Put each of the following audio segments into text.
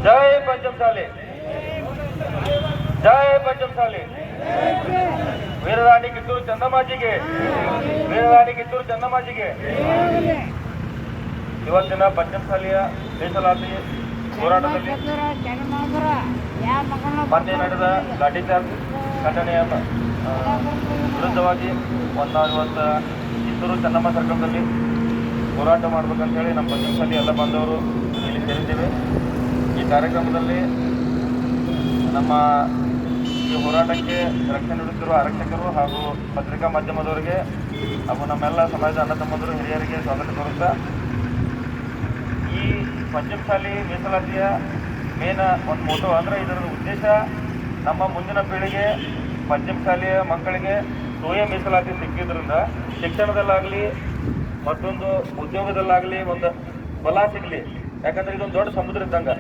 ಜೈ ಪಂಚಮಸಾಲಿ, ಜೈ ಪಂಚಮಸಾಲಿ. ವೀರರಾಣಿ ಕಿತ್ತೂರು ಚೆನ್ನಮ್ಮಾಜಿಗೆ, ವೀರರಾಣಿ ಕಿತ್ತೂರು ಚೆನ್ನಮ್ಮಾಜಿಗೆ. ಇವತ್ತಿನ ಪಂಚಮಸಾಲಿಯ ಮೀಸಲಾತಿ ಹೋರಾಟದಲ್ಲಿ ಮೊನ್ನೆ ನಡೆದ ಲಾಠಿ ಚಾರ್ಜ್ ಘಟನೆಯ ವಿರುದ್ಧವಾಗಿ ಇವತ್ತು ಕಿತ್ತೂರು ಚೆನ್ನಮ್ಮ ಸರ್ಕಲ್ನಲ್ಲಿ ಹೋರಾಟ ಮಾಡ್ಬೇಕಂತ ಹೇಳಿ ನಮ್ಮ ಪಂಚಮಸಾಲಿ ಎಲ್ಲ ಬಾಂಧವರು ಇಲ್ಲಿ ಸೇರಿದ್ದೇವೆ. ಈ ಕಾರ್ಯಕ್ರಮದಲ್ಲಿ ನಮ್ಮ ಈ ಹೋರಾಟಕ್ಕೆ ರಕ್ಷಣೆ ನೀಡುತ್ತಿರುವ ಆರಕ್ಷಕರು ಹಾಗೂ ಪತ್ರಿಕಾ ಮಾಧ್ಯಮದವರಿಗೆ ಹಾಗೂ ನಮ್ಮೆಲ್ಲ ಸಮಾಜದ ಅಣ್ಣ ತಮ್ಮಂದರು ಹಿರಿಯರಿಗೆ ಸ್ವಾಗತ ಕೋರುತ್ತಾ, ಈ ಪಂಚಮಸಾಲಿ ಮೀಸಲಾತಿಯ ಮೇನ್ ಒಂದು ಮೋಟೋ ಅಂದರೆ ಇದರ ಉದ್ದೇಶ ನಮ್ಮ ಮುಂದಿನ ಪೀಳಿಗೆ ಪಂಚಮಸಾಲಿಯ ಮಕ್ಕಳಿಗೆ ಸ್ವಯಂ ಮೀಸಲಾತಿ ಸಿಕ್ಕಿದ್ರಿಂದ ಶಿಕ್ಷಣದಲ್ಲಾಗಲಿ ಮತ್ತೊಂದು ಉದ್ಯೋಗದಲ್ಲಾಗಲಿ ಒಂದು ಬಲ ಸಿಗಲಿ. ಯಾಕಂದರೆ ಇದೊಂದು ದೊಡ್ಡ ಸಮುದ್ರ ಇದ್ದಂಗೆ.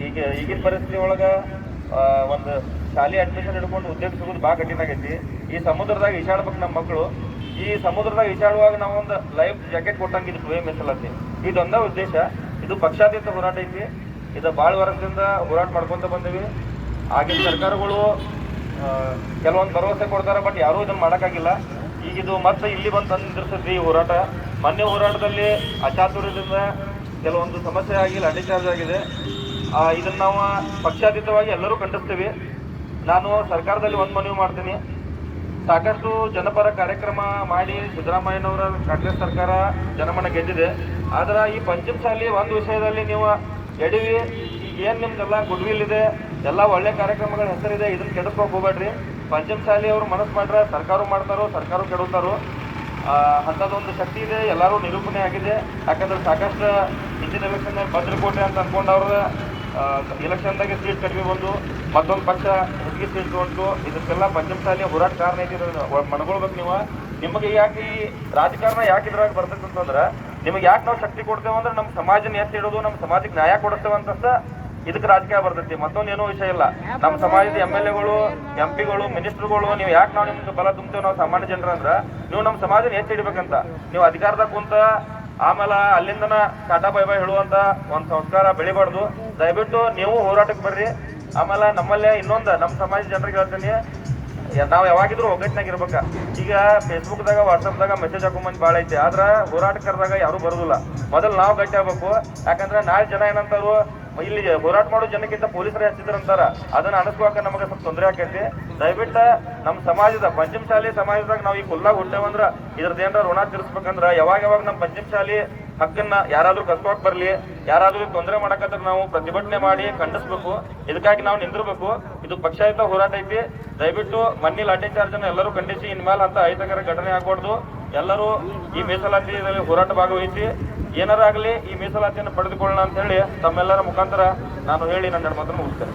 ಈಗಿನ ಪರಿಸ್ಥಿತಿ ಒಳಗೆ ಒಂದು ಶಾಲೆ ಅಡ್ಮಿಷನ್ ಹಿಡ್ಕೊಂಡು ಉದ್ಯೋಗ ಸಿಗೋದು ಭಾಳ ಕಠಿಣ ಆಗೈತಿ. ಈ ಸಮುದ್ರದಾಗ ಈಶಾಡ್ಬೇಕು ನಮ್ಮ ಮಕ್ಕಳು. ಈ ಸಮುದ್ರದಾಗ ಈಶಾಡುವಾಗ ನಾವು ಒಂದು ಲೈಫ್ ಜಾಕೆಟ್ ಕೊಟ್ಟಂಗೆ ಇದು ಸ್ವಯಂ ಮೀಸಲಾತಿ. ಇದೊಂದೇ ಉದ್ದೇಶ. ಇದು ಪಕ್ಷಾತೀತ ಹೋರಾಟ ಐತಿ. ಇದು ಭಾಳ ವರ್ಷದಿಂದ ಹೋರಾಟ ಮಾಡ್ಕೊತ ಬಂದೀವಿ. ಆಗಿನ ಸರ್ಕಾರಗಳು ಕೆಲವೊಂದು ಭರವಸೆ ಕೊಡ್ತಾರೆ, ಬಟ್ ಯಾರೂ ಇದನ್ನು ಮಾಡೋಕ್ಕಾಗಿಲ್ಲ. ಈಗಿದು ಮತ್ತೆ ಇಲ್ಲಿ ಬಂದು ನಿಂದಿರ್ತೈತಿ ಈ ಹೋರಾಟ. ಮೊನ್ನೆ ಹೋರಾಟದಲ್ಲಿ ಅಚಾತುರ್ಯದಿಂದ ಕೆಲವೊಂದು ಸಮಸ್ಯೆ ಆಗಿ ಲಾಠಿ ಚಾರ್ಜ್ ಆಗಿದೆ. ಇದನ್ನು ನಾವು ಪಕ್ಷಾತೀತವಾಗಿ ಎಲ್ಲರೂ ಖಂಡಿಸ್ತೀವಿ. ನಾನು ಸರ್ಕಾರದಲ್ಲಿ ಒಂದು ಮನವಿ ಮಾಡ್ತೀನಿ. ಸಾಕಷ್ಟು ಜನಪರ ಕಾರ್ಯಕ್ರಮ ಮಾಡಿ ಸಿದ್ದರಾಮಯ್ಯನವರ ಕಾಂಗ್ರೆಸ್ ಸರ್ಕಾರ ಜನಮನ ಗೆದ್ದಿದೆ. ಆದರೆ ಈ ಪಂಚಮಸಾಲಿ ಒಂದು ವಿಷಯದಲ್ಲಿ ನೀವು ಎಡವಿ, ಈಗ ಏನು ನಿಮ್ದೆಲ್ಲ ಗುಡ್ವಿಲ್ ಇದೆ, ಎಲ್ಲ ಒಳ್ಳೆ ಕಾರ್ಯಕ್ರಮಗಳ ಹೆಸರಿದೆ, ಇದನ್ನು ಕೆಡಿಸ್ಕೋಕೆ ಹೋಗ್ಬೇಡ್ರಿ. ಪಂಚಮಸಾಲಿ ಅವರು ಮನಸ್ಸು ಮಾಡ್ರೆ ಸರ್ಕಾರ ಮಾಡ್ತಾರೋ, ಸರ್ಕಾರ ಕೆಡುತ್ತಾರೋ. ಅಂಥದ್ದೊಂದು ಶಕ್ತಿ ಇದೆ, ಎಲ್ಲರೂ ನಿರೂಪಣೆ ಆಗಿದೆ. ಯಾಕಂದ್ರೆ ಸಾಕಷ್ಟು ಹಿಂದಿನ ಎಲೆಕ್ಷನ್ನಲ್ಲಿ ಭದ್ರಕೋಟೆ ಅಂತ ಅಂದ್ಕೊಂಡವ್ರ ಎಲೆಕ್ಷನ್ದಾಗೆ ಸೀಟ್ ಕಡಿಮೆ ಬಂದು ಮತ್ತೊಂದು ಪಕ್ಷ ಹೆಚ್ಚಿಗೆ ಸೀಟ್ ತೊಗೊಂಡು ಇದಕ್ಕೆಲ್ಲ ಪಂಚಮಸಾಲಿಯ ಹೋರಾಟ ಕಾರಣ ಐತಿ. ಮಡ್ಕೊಳ್ಬೇಕು ನೀವು. ನಿಮಗೆ ಯಾಕೆ ಈ ರಾಜಕಾರಣ ಯಾಕೆ ಇದ್ರಾಗ ಬರ್ತೈತೆ ಅಂತಂದ್ರೆ, ನಿಮಗೆ ಯಾಕೆ ನಾವು ಶಕ್ತಿ ಕೊಡ್ತೇವೆ ಅಂದ್ರೆ ನಮ್ಮ ಸಮಾಜನ ಎತ್ತಿ ಇಡೋದು, ನಮ್ಮ ಸಮಾಜಕ್ಕೆ ನ್ಯಾಯ ಕೊಡ್ತೇವೆ ಅಂತ ಇದಕ್ಕೆ ರಾಜಕೀಯ ಬರ್ತೈತಿ. ಮತ್ತೊಂದೇನೋ ವಿಷಯ ಇಲ್ಲ. ನಮ್ಮ ಸಮಾಜದ MLAಗಳು, MP ಗಳು, ಮಿನಿಸ್ಟರ್ಗಳು, ನೀವು ಯಾಕೆ ನಾವು ನಿಮ್ಗೆ ಬಲ ತುಂಬ್ತೇವೆ ನಾವು ಸಾಮಾನ್ಯ ಜನರಂದ್ರೆ, ನೀವು ನಮ್ಮ ಸಮಾಜನ ಎತ್ತಿ ಇಡ್ಬೇಕಂತ. ನೀವು ಅಧಿಕಾರದಾಗ ಕುಂತ ಆಮೇಲೆ ಅಲ್ಲಿಂದನ ಟಾಟಾ ಬೈ ಬೈ ಹೇಳುವಂತ ಒಂದು ಸಂಸ್ಕಾರ ಬೆಳಿಬಾರ್ದು. ದಯವಿಟ್ಟು ನೀವು ಹೋರಾಟಕ್ಕೆ ಬರ್ರಿ. ಆಮೇಲೆ ನಮ್ಮಲ್ಲೇ ಇನ್ನೊಂದು ನಮ್ಮ ಸಮಾಜ ಜನರಿಗೆ ಹೇಳ್ತೀನಿ, ನಾವು ಯಾವಾಗಿದ್ರು ಒಗ್ಗಟ್ಟಿನಾಗ ಇರ್ಬೇಕ. ಈಗ ಫೇಸ್ಬುಕ್ದಾಗ ವಾಟ್ಸಪ್ದಾಗ ಮೆಸೇಜ್ ಹಾಕೊಂಬಂದು ಭಾಳ ಐತಿ, ಆದ್ರೆ ಹೋರಾಟ ಕರೆದಾಗ ಯಾರೂ ಬರೋದಿಲ್ಲ. ಮೊದಲು ನಾವು ಗಟ್ಟಿ ಆಗ್ಬೇಕು. ಯಾಕಂದ್ರೆ ನಾಳೆ ಜನ ಏನಂತಾರು, ಇಲ್ಲಿ ಹೋರಾಟ ಮಾಡೋ ಜನಕ್ಕಿಂತ ಪೊಲೀಸರೇ ಹಚ್ಚಿದ್ರಂತಾರ. ಅದನ್ನ ಅನಿಸ್ಕೋಕ ನಮಗೆ ಸ್ವಲ್ಪ ತೊಂದರೆ ಆಕೈತಿ. ದಯವಿಟ್ಟು ನಮ್ಮ ಸಮಾಜದ ಪಂಚಮಸಾಲಿ ಸಮಾಜದಾಗ ನಾವು ಈ ಕುಲ್ಲಾಗ ಹುಟ್ಟೇವಂದ್ರ ಇದ್ರದ್ದು ಏನಾರ ಋಣ ತೀರಿಸ್ಬೇಕಂದ್ರ ಯಾವಾಗ ನಮ್ಮ ಪಂಚಮಸಾಲಿ ಹಕ್ಕನ್ನ ಯಾರಾದ್ರೂ ಕಸ್ಕೋಕ್ ಬರ್ಲಿ, ಯಾರಾದ್ರೂ ತೊಂದರೆ ಮಾಡಕಂದ್ರೆ ನಾವು ಪ್ರತಿಭಟನೆ ಮಾಡಿ ಖಂಡಿಸ್ಬೇಕು. ಇದಕ್ಕಾಗಿ ನಾವು ನಿಂದಿರ್ಬೇಕು. ಇದು ಪಕ್ಷಾತೀತ ಹೋರಾಟ ಐತಿ. ದಯವಿಟ್ಟು ಮೊನ್ನೆ ಲಾಠಿ ಚಾರ್ಜನ್ನು ಎಲ್ಲರೂ ಖಂಡಿಸಿ ಇನ್ಮೇಲೆ ಅಂತ ಅಹಿತಕರ ಘಟನೆ ಆಗ್ಬಾರ್ದು. ಎಲ್ಲರೂ ಈ ಮೀಸಲಾತಿಯಲ್ಲಿ ಹೋರಾಟ ಭಾಗವಹಿಸಿ ಏನಾರಾಗಲಿ ಈ ಮೀಸಲಾತಿಯನ್ನು ಪಡೆದುಕೊಳ್ಳೋಣ ಅಂತ ಹೇಳಿ ತಮ್ಮೆಲ್ಲರ ಮುಖಾಂತರ ನಾನು ಹೇಳಿ ನನ್ನ ಮಾತನ್ನು ಮುಗಿಸ್ತೇನೆ.